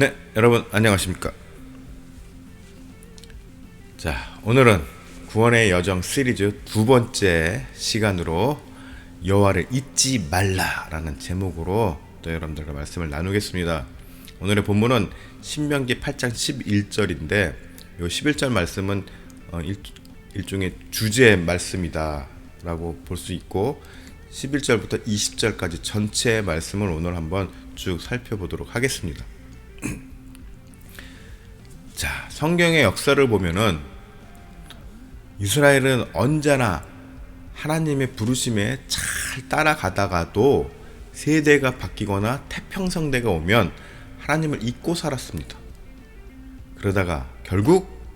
네, 여러분 안녕하십니까? 자, 오늘은 구원의 여정 시리즈 두 번째 시간으로 여호와를 잊지 말라라는 제목으로 또 여러분들과 말씀을 나누겠습니다. 오늘의 본문은 신명기 8장 11절인데 이 11절 말씀은 일종의 주제 말씀이다라고 볼 수 있고 11절부터 20절까지 전체 말씀을 오늘 한번 쭉 살펴보도록 하겠습니다. 자, 성경의 역사를 보면은 이스라엘은 언제나 하나님의 부르심에 잘 따라가다가도 세대가 바뀌거나 태평성대가 오면 하나님을 잊고 살았습니다. 그러다가 결국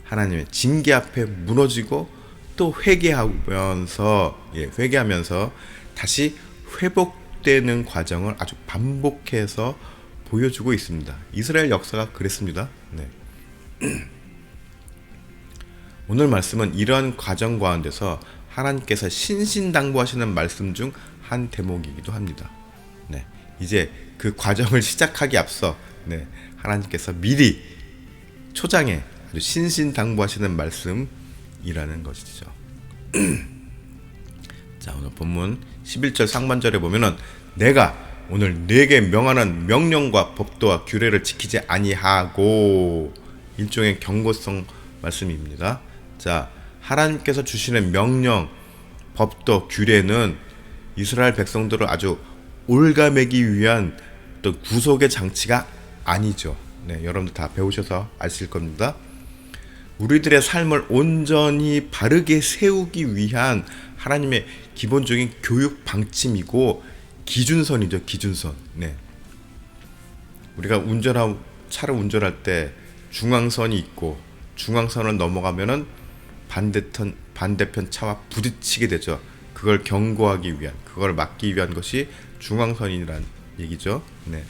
하나님의 징계 앞에 무너지고 또 회개하면서 다시 회복되는 과정을 아주 반복해서 보여주고 있습니다. 이스라엘 역사가 그랬습니다. 네. 오늘 말씀은 이러한 과정 가운데서 하나님께서 신신당부하시는 말씀 중 한 대목이기도 합니다. 네, 이제 그 과정을 시작하기 앞서 하나님께서 미리 초장에 아주 신신당부하시는 말씀이라는 것이죠. 자, 오늘 본문 11절 상반절에 보면은 내가 오늘 네게 명하는 명령과 법도와 규례를 지키지 아니하고, 일종의 경고성 말씀입니다. 자, 하나님께서 주시는 명령, 법도, 규례는 이스라엘 백성들을 아주 올가매기 위한 또 구속의 장치가 아니죠. 네, 여러분들 다 배우셔서 아실 겁니다. 우리들의 삶을 온전히 바르게 세우기 위한 하나님의 기본적인 교육 방침이고 기준선이죠. 기준선. 네. 우리가 차를 운전할 때 중앙선이 있고 중앙선을 넘어가면은 반대편 차와 부딪히게 되죠. 그걸 경고하기 위한, 그걸 막기 위한 것이 중앙선이라는 얘기죠. 네.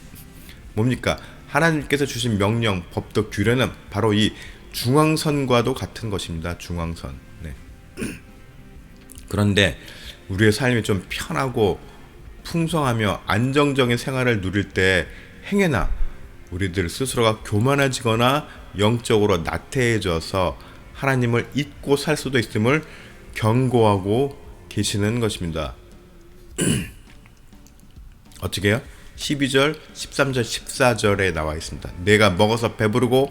뭡니까? 하나님께서 주신 명령, 법도, 규례는 바로 이 중앙선과도 같은 것입니다. 중앙선. 네. 그런데 우리의 삶이 좀 편하고 풍성하며 안정적인 생활을 누릴 때 행여나 우리들 스스로가 교만해지거나 영적으로 나태해져서 하나님을 잊고 살 수도 있음을 경고하고 계시는 것입니다. 어떻게 해요? 12절, 13절, 14절에 나와 있습니다. 내가 먹어서 배부르고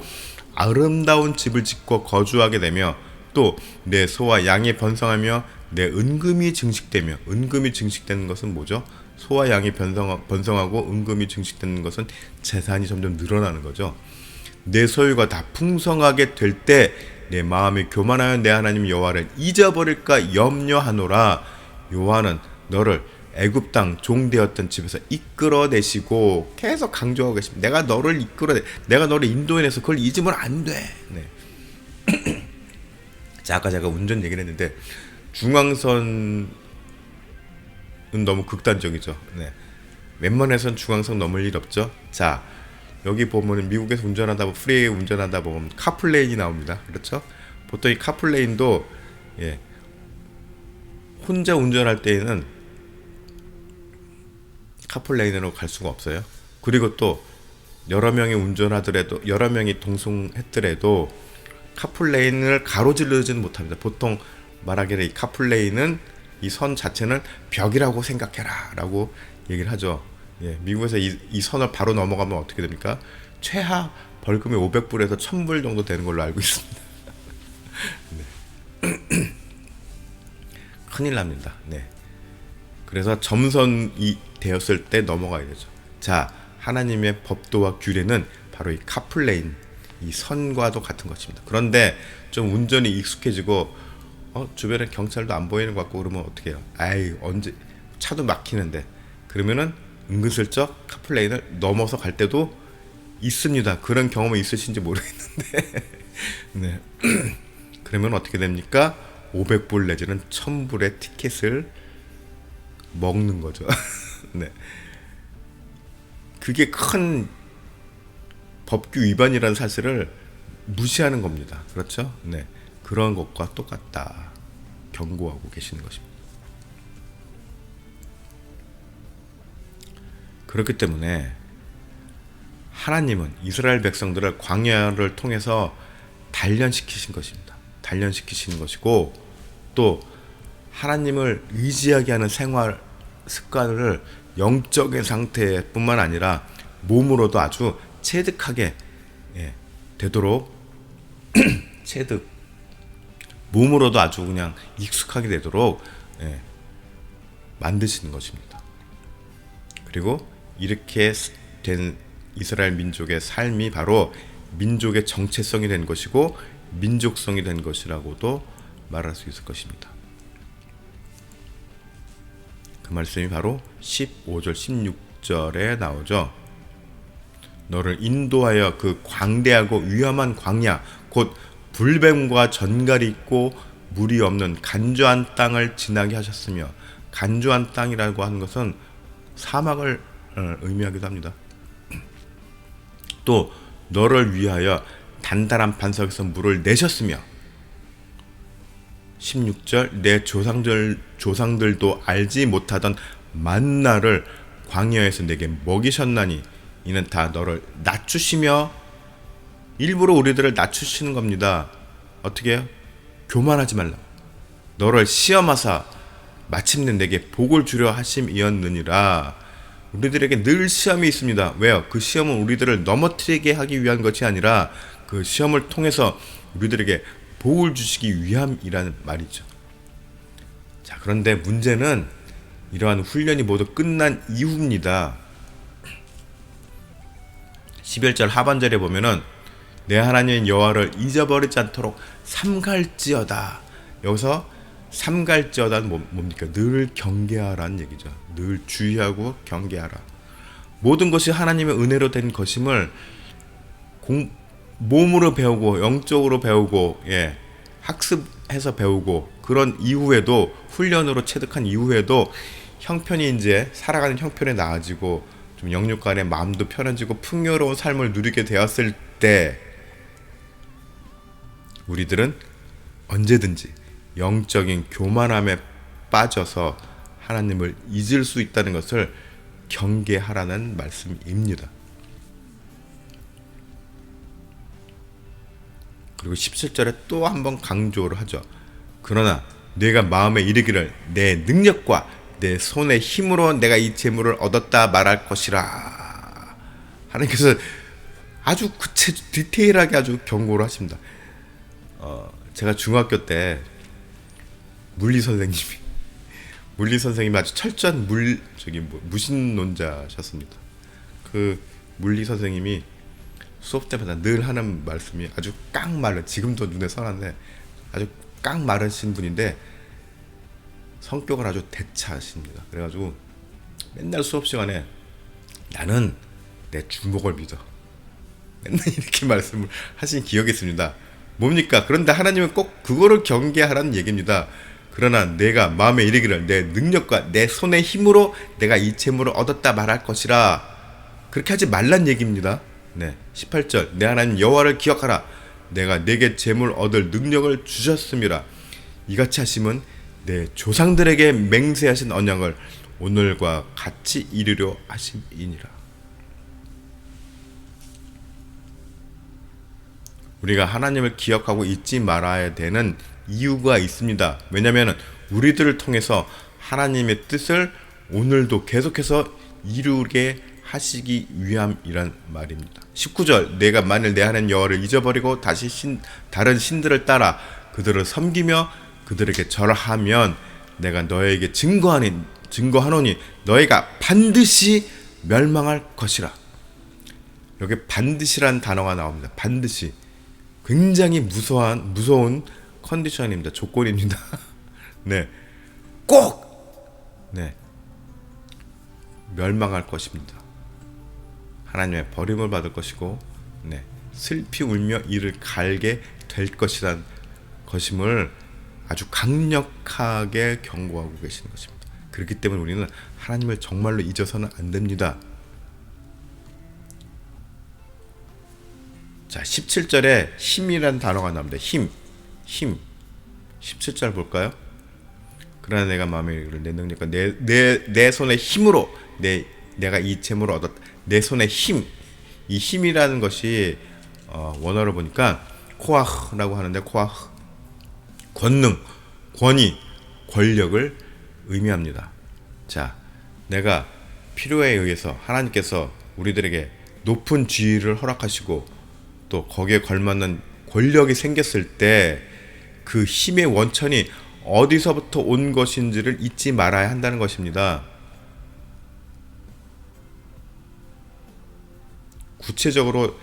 아름다운 집을 짓고 거주하게 되며 또 내 소와 양이 번성하며 내 은금이 증식되며, 은금이 증식되는 것은 뭐죠? 소와 양이 번성하고 은금이 증식되는 것은 재산이 점점 늘어나는 거죠. 내 소유가 다 풍성하게 될 때 내 마음이 교만하여 내 하나님 여호와를 잊어버릴까 염려하노라. 여호와는 너를 애굽 땅 종되었던 집에서 이끌어내시고, 계속 강조하고 계십니다. 내가 너를 내가 너를 인도해내서 그걸 잊으면 안 돼. 네. 자, 아까 제가 운전 얘기를 했는데 중앙선은 너무 극단적이죠. 네. 웬만해선 중앙선 넘을 일 없죠. 자, 여기 보면은 미국에서 프리웨이 운전하다 보면 카플레인이 나옵니다. 그렇죠? 보통 이 카플레인도 혼자 운전할 때에는 카플레인으로 갈 수가 없어요. 그리고 또 여러 명이 운전하더라도, 여러 명이 동승했더라도 카플레인을 가로지르지는 못합니다. 보통 말하기를 이 카플레인은, 이 선 자체는 벽이라고 생각해라 라고 얘기를 하죠. 미국에서 이 선을 바로 넘어가면 어떻게 됩니까? 최하 벌금이 500불에서 1000불 정도 되는 걸로 알고 있습니다. 네. 큰일 납니다. 네. 그래서 점선이 되었을 때 넘어가야 되죠. 자, 하나님의 법도와 규례는 바로 이 카플레인, 이 선과도 같은 것입니다. 그런데 좀 운전이 익숙해지고 주변에 경찰도 안 보이는 것 같고 그러면 어떻게 해요? 언제 차도 막히는데, 그러면은 은근슬쩍 카플레인을 넘어서 갈 때도 있습니다. 그런 경험이 있으신지 모르겠는데 네. 그러면 어떻게 됩니까? 500불 내지는 1000불의 티켓을 먹는 거죠. 네. 그게 큰 법규 위반이라는 사실을 무시하는 겁니다. 그렇죠? 네. 그런 것과 똑같다. 경고하고 계시는 것입니다. 그렇기 때문에 하나님은 이스라엘 백성들을 광야를 통해서 단련시키신 것입니다. 단련시키시는 것이고, 또 하나님을 의지하게 하는 생활 습관을 영적인 상태뿐만 아니라 몸으로도 아주 체득하게 되도록 체득 몸으로도 아주 그냥 익숙하게 되도록 만드시는 것입니다. 그리고 이렇게 된 이스라엘 민족의 삶이 바로 민족의 정체성이 된 것이고 민족성이 된 것이라고도 말할 수 있을 것입니다. 그 말씀이 바로 15절 16절에 나오죠. 너를 인도하여 그 광대하고 위험한 광야 곧 불뱀과 전갈이 있고 물이 없는 간주한 땅을 지나게 하셨으며, 간주한 땅이라고 하는 것은 사막을 의미하기도 합니다. 또 너를 위하여 단단한 반석에서 물을 내셨으며, 16절 내 조상들도 알지 못하던 만나를 광야에서 내게 먹이셨나니 이는 다 너를 낮추시며, 일부러 우리들을 낮추시는 겁니다. 어떻게 해요? 교만하지 말라. 너를 시험하사 마침내 내게 복을 주려 하심이었느니라. 우리들에게 늘 시험이 있습니다. 왜요? 그 시험은 우리들을 넘어뜨리게 하기 위한 것이 아니라 그 시험을 통해서 우리들에게 복을 주시기 위함이라는 말이죠. 자, 그런데 문제는 이러한 훈련이 모두 끝난 이후입니다. 11절 하반절에 보면은 내 하나님 여호와를 잊어버리지 않도록 삼갈지어다. 여기서 삼갈지어다는 뭡니까? 늘 경계하라는 얘기죠. 늘 주의하고 경계하라. 모든 것이 하나님의 은혜로 된 것임을 몸으로 배우고 영적으로 배우고 학습해서 배우고, 그런 이후에도 훈련으로 체득한 이후에도 형편이 이제 살아가는 형편이 나아지고 좀 영육간의 마음도 편해지고 풍요로운 삶을 누리게 되었을 때 우리들은 언제든지 영적인 교만함에 빠져서 하나님을 잊을 수 있다는 것을 경계하라는 말씀입니다. 그리고 17절에 또 한 번 강조를 하죠. 그러나 내가 마음에 이르기를 내 능력과 내 손의 힘으로 내가 이 재물을 얻었다 말할 것이라. 하나님께서 아주 디테일하게 아주 경고를 하십니다. 제가 중학교 때 물리 선생님이 아주 철저한 무신론자셨습니다. 그 물리 선생님이 수업 때마다 늘 하는 말씀이 아주 깡마른, 지금도 눈에 선한데 아주 깡마르신 분인데 성격은 아주 대차하십니다. 그래가지고 맨날 수업 시간에 나는 내 주먹을 믿어, 맨날 이렇게 말씀을 하신 기억이 있습니다. 뭡니까? 그런데 하나님은 꼭 그거를 경계하라는 얘기입니다. 그러나 내가 마음에 이르기를 내 능력과 내 손의 힘으로 내가 이 재물을 얻었다 말할 것이라. 그렇게 하지 말란 얘기입니다. 18절 내 하나님 여호와를 기억하라. 내가 내게 재물 얻을 능력을 주셨음이라. 이같이 하심은 내 조상들에게 맹세하신 언약을 오늘과 같이 이루려 하심이니라. 우리가 하나님을 기억하고 잊지 말아야 되는 이유가 있습니다. 왜냐하면 우리들을 통해서 하나님의 뜻을 오늘도 계속해서 이루게 하시기 위함이란 말입니다. 19절 내가 만일 내 하나님 여호와를 잊어버리고 다시 다른 신들을 따라 그들을 섬기며 그들에게 절하면 내가 너에게 증거하노니 너희가 반드시 멸망할 것이라. 여기 반드시라는 단어가 나옵니다. 반드시. 굉장히 무서운 컨디션입니다. 조건입니다. 꼭 멸망할 것입니다. 하나님의 버림을 받을 것이고 슬피 울며 이를 갈게 될 것이란 것임을 아주 강력하게 경고하고 계시는 것입니다. 그렇기 때문에 우리는 하나님을 정말로 잊어서는 안 됩니다. 자, 17절에 힘이라는 단어가 나옵니다. 힘. 17절 볼까요? 그러나 내가 마음에 이르기를 내 능력과 내 손의 힘으로 내가 이 재물을 얻었다. 내 손의 힘. 이 힘이라는 것이 원어를 보니까 코아흐라고 하는데 코아흐 권능, 권위, 권력을 의미합니다. 자, 내가 필요에 의해서 하나님께서 우리들에게 높은 지위를 허락하시고 또 거기에 걸맞는 권력이 생겼을 때 그 힘의 원천이 어디서부터 온 것인지를 잊지 말아야 한다는 것입니다. 구체적으로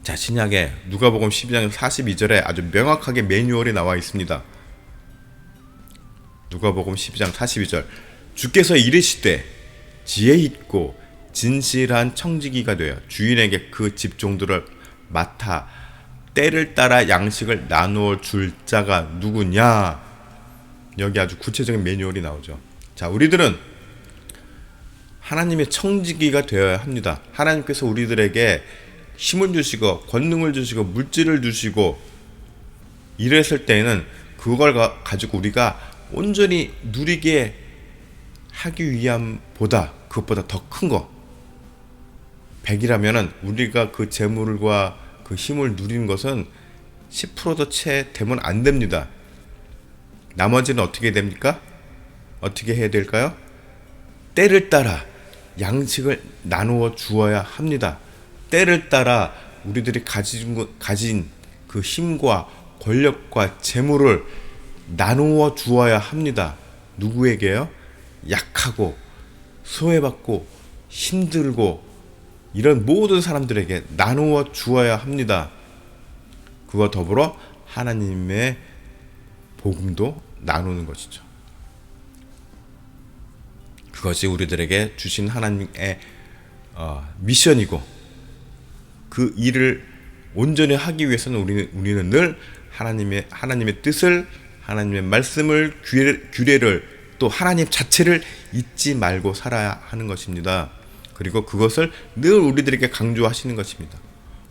자, 신약에 누가복음 12장 42절에 아주 명확하게 매뉴얼이 나와 있습니다. 누가복음 12장 42절 주께서 이르시되 지혜 있고 진실한 청지기가 되어 주인에게 그 집종들을 맡아 때를 따라 양식을 나누어 줄 자가 누구냐. 여기 아주 구체적인 매뉴얼이 나오죠. 자, 우리들은 하나님의 청지기가 되어야 합니다. 하나님께서 우리들에게 힘을 주시고 권능을 주시고 물질을 주시고 이랬을 때에는 그걸 가지고 우리가 온전히 누리게 하기 위함보다 그것보다 더 큰 거 100이라면은 우리가 그 재물과 그 힘을 누리는 것은 10%도 채 되면 안 됩니다. 나머지는 어떻게 됩니까? 어떻게 해야 될까요? 때를 따라 양식을 나누어 주어야 합니다. 때를 따라 우리들이 가진 그 힘과 권력과 재물을 나누어 주어야 합니다. 누구에게요? 약하고 소외받고 힘들고 이런 모든 사람들에게 나누어 주어야 합니다. 그와 더불어 하나님의 복음도 나누는 것이죠. 그것이 우리들에게 주신 하나님의 미션이고 그 일을 온전히 하기 위해서는 우리는 늘 하나님의 뜻을 하나님의 말씀을 규례를 또 하나님 자체를 잊지 말고 살아야 하는 것입니다. 그리고 그것을 늘 우리들에게 강조하시는 것입니다.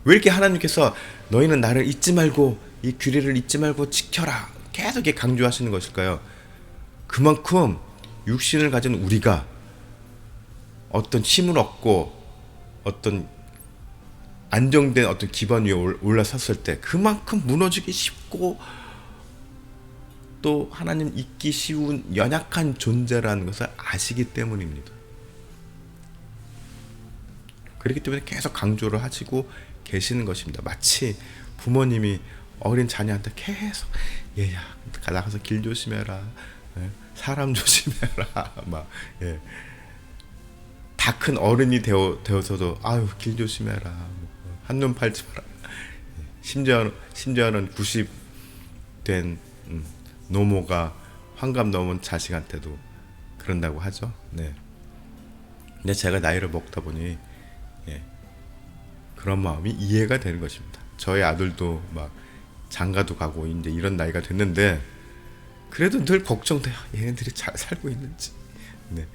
왜 이렇게 하나님께서 너희는 나를 잊지 말고 이 규례를 잊지 말고 지켜라 계속 이렇게 강조하시는 것일까요? 그만큼 육신을 가진 우리가 어떤 힘을 얻고 어떤 안정된 어떤 기반 위에 올라섰을 때 그만큼 무너지기 쉽고 또 하나님 잊기 쉬운 연약한 존재라는 것을 아시기 때문입니다. 그렇기 때문에 계속 강조를 하시고 계시는 것입니다. 마치 부모님이 어린 자녀한테 계속 얘야 나가서 길 조심해라, 사람 조심해라, 막 다 큰 어른이 되어서도 아유 길 조심해라, 한눈 팔지 마라. 심지어는 90된 노모가 환갑 넘은 자식한테도 그런다고 하죠. 네. 근데 제가 나이를 먹다 보니 그런 마음이 이해가 되는 것입니다. 저희 아들도 막 장가도 가고 이제 이런 나이가 됐는데 그래도 늘 걱정돼요. 얘네들이 잘 살고 있는지. 네.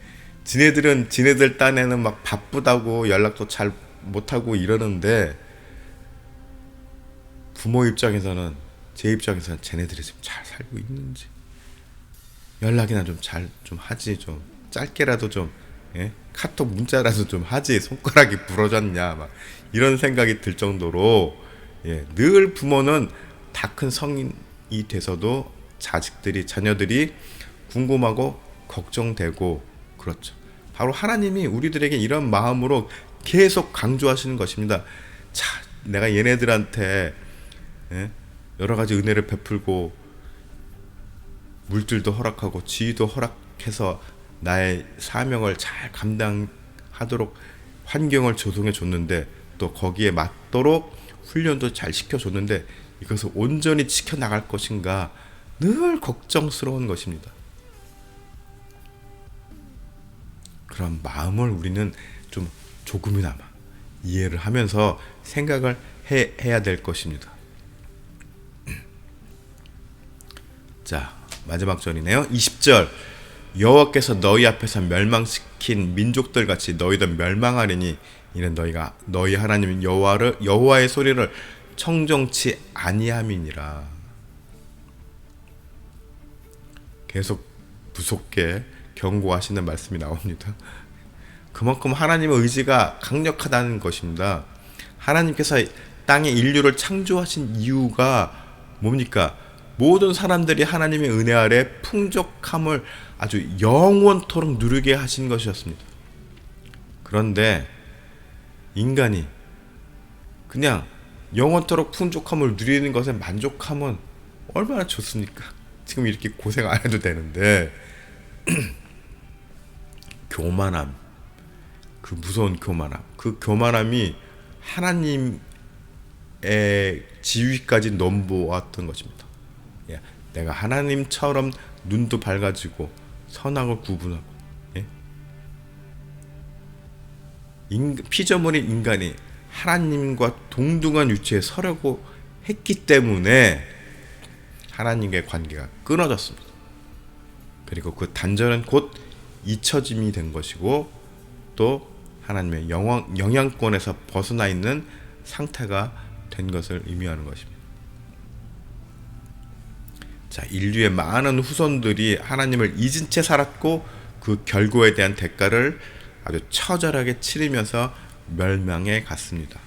지네들 딴에는 막 바쁘다고 연락도 잘 못하고 이러는데 부모 입장에서는 제 입장에서는 쟤네들이 지금 잘 살고 있는지 연락이나 좀 잘 좀 하지, 좀 짧게라도 좀 카톡 문자라도 좀 하지, 손가락이 부러졌냐 막 이런 생각이 들 정도로 늘 부모는 다 큰 성인이 돼서도 자녀들이 궁금하고 걱정되고 그렇죠. 바로 하나님이 우리들에게 이런 마음으로 계속 강조하시는 것입니다. 자, 내가 얘네들한테 여러 가지 은혜를 베풀고 물질도 허락하고 지위도 허락해서 나의 사명을 잘 감당하도록 환경을 조성해 줬는데 또 거기에 맞도록 훈련도 잘 시켜줬는데 이것을 온전히 지켜나갈 것인가 늘 걱정스러운 것입니다. 그런 마음을 우리는 좀 조금이나마 이해를 하면서 생각을 해야 될 것입니다. 자, 마지막 절이네요. 20절 여호와께서 너희 앞에서 멸망시킨 민족들 같이 너희도 멸망하리니 이는 너희가 너희 하나님 여호와의 소리를 청정치 아니함이니라. 계속 무섭게 경고하시는 말씀이 나옵니다. 그만큼 하나님의 의지가 강력하다는 것입니다. 하나님께서 땅에 인류를 창조하신 이유가 뭡니까? 모든 사람들이 하나님의 은혜 아래 풍족함을 아주 영원토록 누리게 하신 것이었습니다. 그런데 인간이 그냥 영원토록 풍족함을 누리는 것에 만족하면 얼마나 좋습니까? 지금 이렇게 고생 안 해도 되는데 교만함, 그 무서운 교만함, 그 교만함이 하나님의 지위까지 넘보았던 것입니다. 예, 내가 하나님처럼 눈도 밝아지고 선악을 구분하고, 예? 피조물인 인간이 하나님과 동등한 위치에 서려고 했기 때문에 하나님과의 관계가 끊어졌습니다. 그리고 그 단절은 곧 잊혀짐이 된 것이고 또 하나님의 영향권에서 벗어나 있는 상태가 된 것을 의미하는 것입니다. 자, 인류의 많은 후손들이 하나님을 잊은 채 살았고 그 결과에 대한 대가를 아주 처절하게 치르면서 멸망해 갔습니다.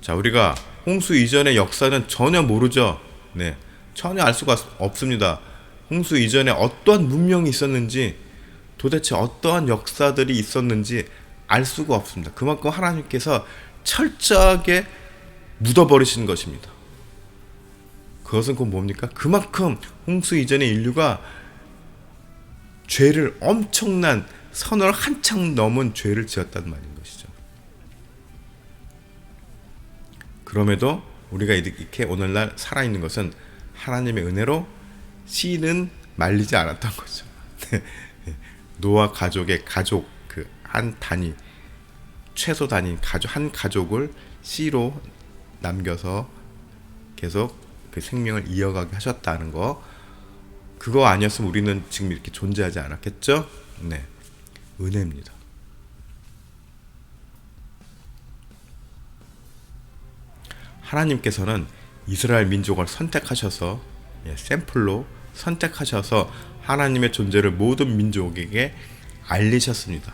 자, 우리가 홍수 이전의 역사는 전혀 모르죠. 네, 전혀 알 수가 없습니다. 홍수 이전에 어떠한 문명이 있었는지, 도대체 어떠한 역사들이 있었는지 알 수가 없습니다. 그만큼 하나님께서 철저하게 묻어버리신 것입니다. 그것은 곧 뭡니까? 그만큼 홍수 이전의 인류가 죄를, 엄청난 선을 한창 넘은 죄를 지었다는 말인 것이죠. 그럼에도 우리가 이렇게 오늘날 살아있는 것은 하나님의 은혜로 씨는 말리지 않았던 거죠. 노아 가족의 가족, 그 한 단위, 최소 단위 한 가족을 씨로 남겨서 계속 그 생명을 이어가게 하셨다는 거, 그거 아니었으면 우리는 지금 이렇게 존재하지 않았겠죠? 네, 은혜입니다. 하나님께서는 이스라엘 민족을 선택하셔서, 샘플로 선택하셔서 하나님의 존재를 모든 민족에게 알리셨습니다.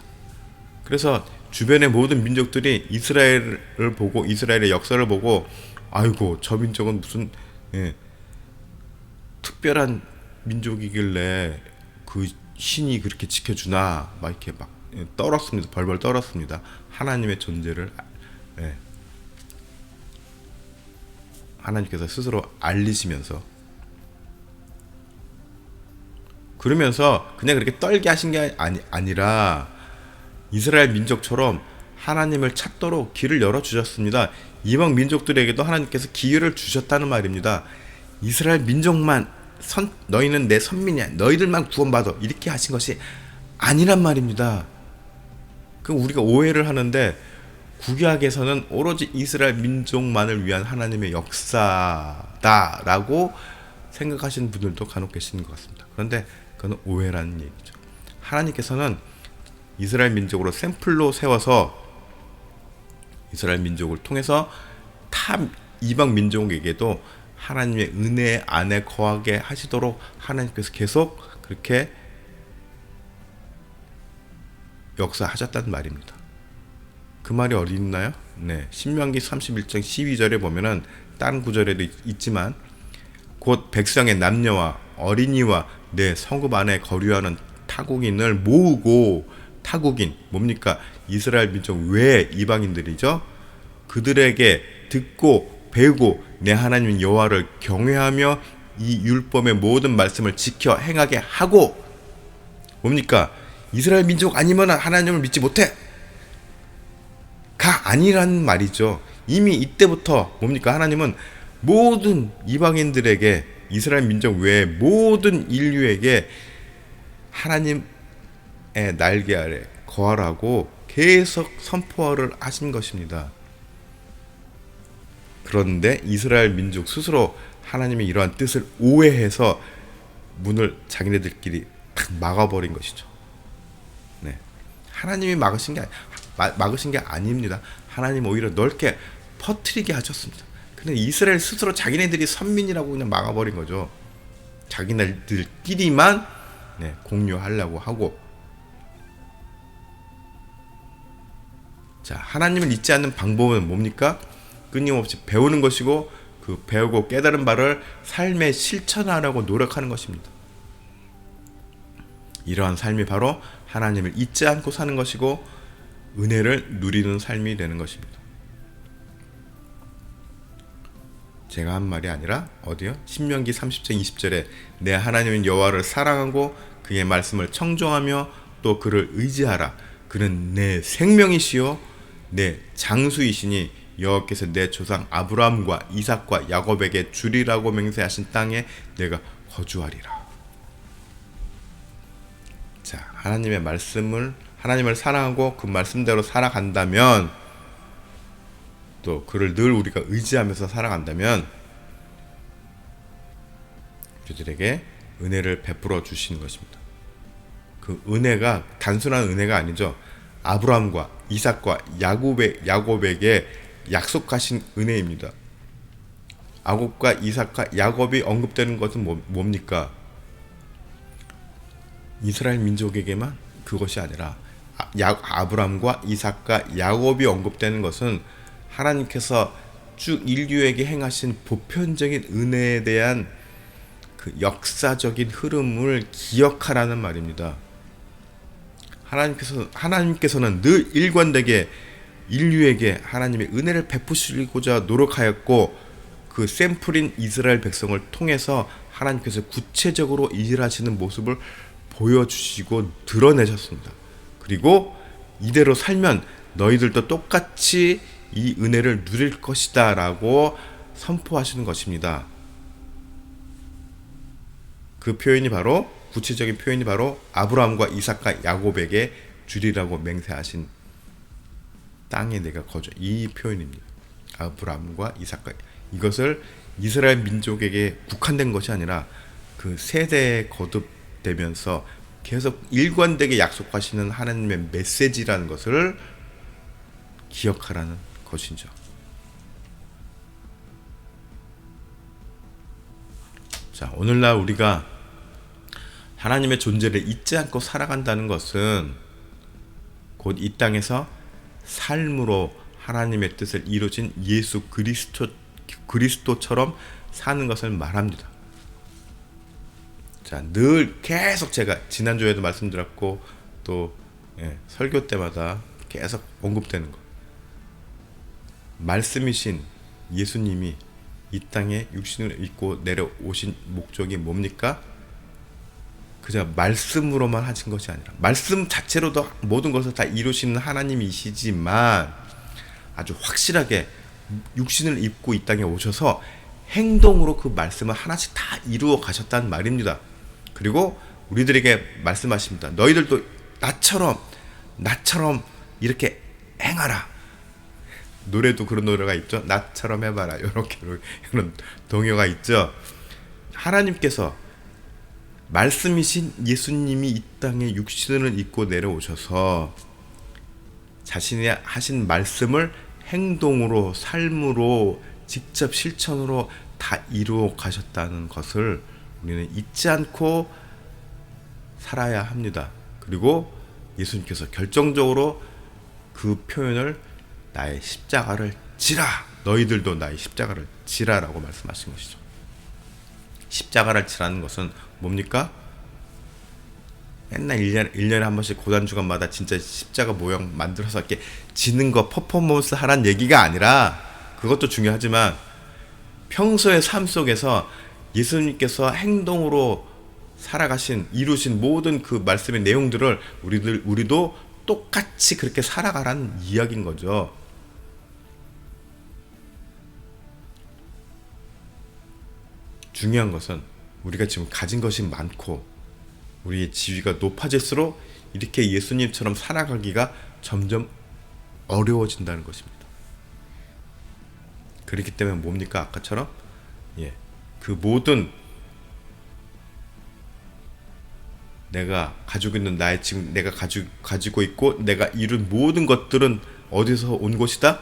그래서 주변의 모든 민족들이 이스라엘을 보고, 이스라엘의 역사를 보고, 아이고 저 민족은 무슨 특별한 민족이길래 그 신이 그렇게 지켜주나, 막 이렇게 막 떨었습니다. 벌벌 떨었습니다. 하나님의 존재를 하나님께서 스스로 알리시면서, 그러면서 그냥 그렇게 떨게 하신 게 아니라 이스라엘 민족처럼 하나님을 찾도록 길을 열어주셨습니다. 이방 민족들에게도 하나님께서 기회를 주셨다는 말입니다. 이스라엘 민족만 너희는 내 선민이야, 너희들만 구원받아, 이렇게 하신 것이 아니란 말입니다. 그 우리가 오해를 하는데, 구약에서는 오로지 이스라엘 민족만을 위한 하나님의 역사다라고 생각하시는 분들도 간혹 계시는 것 같습니다. 그런데 그건 오해라는 얘기죠. 하나님께서는 이스라엘 민족으로 샘플로 세워서 이스라엘 민족을 통해서 타 이방 민족에게도 하나님의 은혜 안에 거하게 하시도록 하나님께서 계속 그렇게 역사하셨다는 말입니다. 그 말이 어디 있나요? 네, 신명기 31장 12절에 보면은 다른 구절에도 있지만, 곧 백성의 남녀와 어린이와 내 성읍 안에 거류하는 타국인을 모으고, 타국인 뭡니까? 이스라엘 민족 외의 이방인들이죠. 그들에게 듣고 배우고 내 하나님 여호와를 경외하며 이 율법의 모든 말씀을 지켜 행하게 하고, 뭡니까? 이스라엘 민족 아니면 하나님을 믿지 못해 가 아니라는 말이죠. 이미 이때부터 뭡니까? 하나님은 모든 이방인들에게, 이스라엘 민족 외의 모든 인류에게 하나님의 날개 아래 거하라고 계속 선포를 하신 것입니다. 그런데 이스라엘 민족 스스로 하나님의 이러한 뜻을 오해해서 문을 자기네들끼리 막아버린 것이죠. 네, 하나님이 막으신 게 아닙니다. 하나님 오히려 넓게 퍼뜨리게 하셨습니다. 근데 이스라엘 스스로 자기네들이 선민이라고 그냥 막아버린 거죠. 자기네들끼리만 공유하려고 하고, 자, 하나님을 잊지 않는 방법은 뭡니까? 끊임없이 배우는 것이고, 그 배우고 깨달은 바를 삶에 실천하려고 노력하는 것입니다. 이러한 삶이 바로 하나님을 잊지 않고 사는 것이고 은혜를 누리는 삶이 되는 것입니다. 제가 한 말이 아니라 어디요? 신명기 30장 20절에 내 하나님인 여호와를 사랑하고 그의 말씀을 청종하며 또 그를 의지하라. 그는 내 생명이시요 내 장수이시니 여호와께서 내 조상 아브라함과 이삭과 야곱에게 주리라고 맹세하신 땅에 내가 거주하리라. 자, 하나님을 사랑하고 그 말씀대로 살아간다면, 또 그를 늘 우리가 의지하면서 살아간다면 우리들에게 은혜를 베풀어 주시는 것입니다. 그 은혜가 단순한 은혜가 아니죠. 아브라함과 이삭과 야곱에게 약속하신 은혜입니다. 야곱과 이삭과 야곱이 언급되는 것은 뭡니까? 이스라엘 민족에게만 그것이 아니라 아브라함과 이삭과 야곱이 언급되는 것은 하나님께서 쭉 인류에게 행하신 보편적인 은혜에 대한 그 역사적인 흐름을 기억하라는 말입니다. 하나님께서는 늘 일관되게 인류에게 하나님의 은혜를 베푸시고자 노력하였고, 그 샘플인 이스라엘 백성을 통해서 하나님께서 구체적으로 일하시는 모습을 보여주시고 드러내셨습니다. 그리고 이대로 살면 너희들도 똑같이 이 은혜를 누릴 것이다 라고 선포하시는 것입니다. 그 표현이 바로, 구체적인 표현이 바로 아브라함과 이삭과 야곱에게 주리라고 맹세하신 땅에 내가 거주, 이 표현입니다. 아브라함과 이삭과, 이것을 이스라엘 민족에게 국한된 것이 아니라 그 세대에 거듭되면서 계속 일관되게 약속하시는 하나님의 메시지라는 것을 기억하라는 것이죠. 자, 오늘날 우리가 하나님의 존재를 잊지 않고 살아간다는 것은 곧 이 땅에서 삶으로 하나님의 뜻을 이루어진 예수 그리스도처럼 사는 것을 말합니다. 자, 늘 계속 제가 지난주에도 말씀드렸고 또 설교 때마다 계속 언급되는 것, 말씀이신 예수님이 이 땅에 육신을 입고 내려오신 목적이 뭡니까? 그저 말씀으로만 하신 것이 아니라, 말씀 자체로도 모든 것을 다 이루시는 하나님이시지만 아주 확실하게 육신을 입고 이 땅에 오셔서 행동으로 그 말씀을 하나씩 다 이루어 가셨다는 말입니다. 그리고 우리들에게 말씀하십니다. 너희들도 나처럼 이렇게 행하라. 노래도 그런 노래가 있죠. 나처럼 해봐라. 이런 동요가 있죠. 하나님께서 말씀이신 예수님이 이 땅에 육신을 입고 내려오셔서 자신이 하신 말씀을 행동으로, 삶으로, 직접 실천으로 다 이루어 가셨다는 것을 우리는 잊지 않고 살아야 합니다. 그리고 예수님께서 결정적으로 그 표현을 나의 십자가를 지라, 너희들도 나의 십자가를 지라라고 말씀하신 것이죠. 십자가를 지라는 것은 뭡니까? 맨날 1년에 한 번씩 고단주간마다 진짜 십자가 모형 만들어서 이렇게 지는 거 퍼포먼스 하라는 얘기가 아니라, 그것도 중요하지만 평소의 삶 속에서 예수님께서 행동으로 살아가신, 이루신 모든 그 말씀의 내용들을 우리도 똑같이 그렇게 살아가라는 이야기인 거죠. 중요한 것은 우리가 지금 가진 것이 많고 우리의 지위가 높아질수록 이렇게 예수님처럼 살아가기가 점점 어려워진다는 것입니다. 그렇기 때문에 뭡니까? 아까처럼 그 모든 내가 가지고 있는 지금 내가 가지고 있고 내가 이룬 모든 것들은 어디서 온 것이다?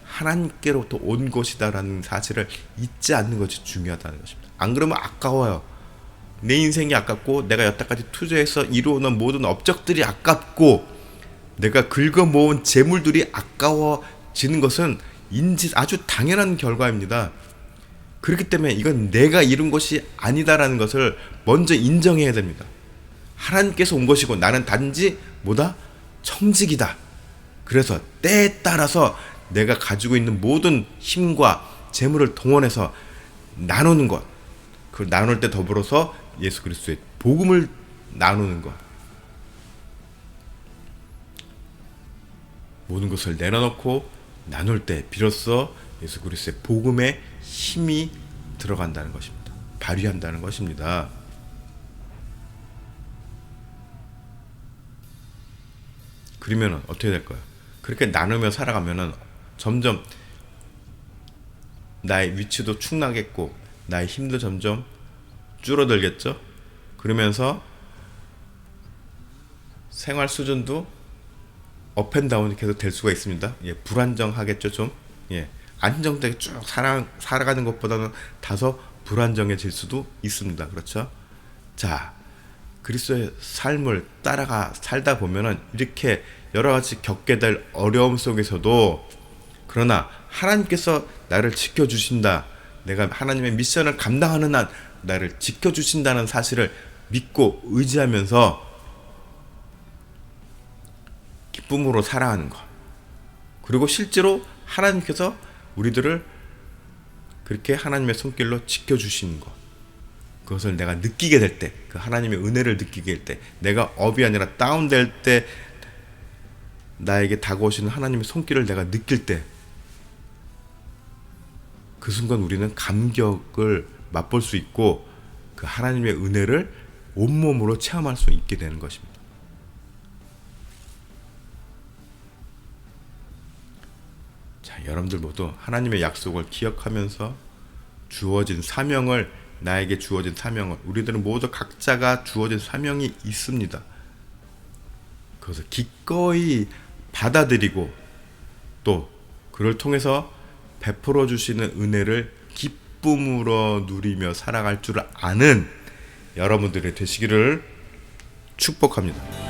하나님께로부터 온 것이다라는 사실을 잊지 않는 것이 중요하다는 것입니다. 안 그러면 아까워요. 내 인생이 아깝고 내가 여태까지 투자해서 이루어놓은 모든 업적들이 아깝고 내가 긁어 모은 재물들이 아까워지는 것은 아주 당연한 결과입니다. 그렇기 때문에 이건 내가 이룬 것이 아니다라는 것을 먼저 인정해야 됩니다. 하나님께서 온 것이고 나는 단지 뭐다? 청직이다. 그래서 때에 따라서 내가 가지고 있는 모든 힘과 재물을 동원해서 나누는 것. 그걸 나눌 때 더불어서 예수 그리스도의 복음을 나누는 것. 모든 것을 내려놓고 나눌 때 비로소 예수 그리스도의 복음의 힘이 들어간다는 것입니다. 발휘한다는 것입니다. 그러면 어떻게 될까요? 그렇게 나누며 살아가면은 점점 나의 위치도 축나겠고 나의 힘도 점점 줄어들겠죠? 그러면서 생활 수준도 업앤다운이 계속 될 수가 있습니다. 예, 불안정하겠죠, 좀. 예, 안정되게 쭉 살아가는 것보다는 다소 불안정해질 수도 있습니다. 그렇죠? 자, 그리스도의 삶을 살다 보면은 이렇게 여러 가지 겪게 될 어려움 속에서도 그러나 하나님께서 나를 지켜주신다. 내가 하나님의 미션을 감당하는 한 나를 지켜주신다는 사실을 믿고 의지하면서 기쁨으로 살아가는 것. 그리고 실제로 하나님께서 우리들을 그렇게 하나님의 손길로 지켜주시는 것. 그것을 내가 느끼게 될 때, 그 하나님의 은혜를 느끼게 될 때, 내가 업이 아니라 다운될 때 나에게 다가오시는 하나님의 손길을 내가 느낄 때, 그 순간 우리는 감격을 맛볼 수 있고 그 하나님의 은혜를 온몸으로 체험할 수 있게 되는 것입니다. 자, 여러분들 모두 하나님의 약속을 기억하면서 나에게 주어진 사명을 우리들은 모두 각자가 주어진 사명이 있습니다. 그것을 기꺼이 받아들이고 또 그를 통해서 베풀어 주시는 은혜를 기쁨으로 누리며 살아갈 줄 아는 여러분들이 되시기를 축복합니다.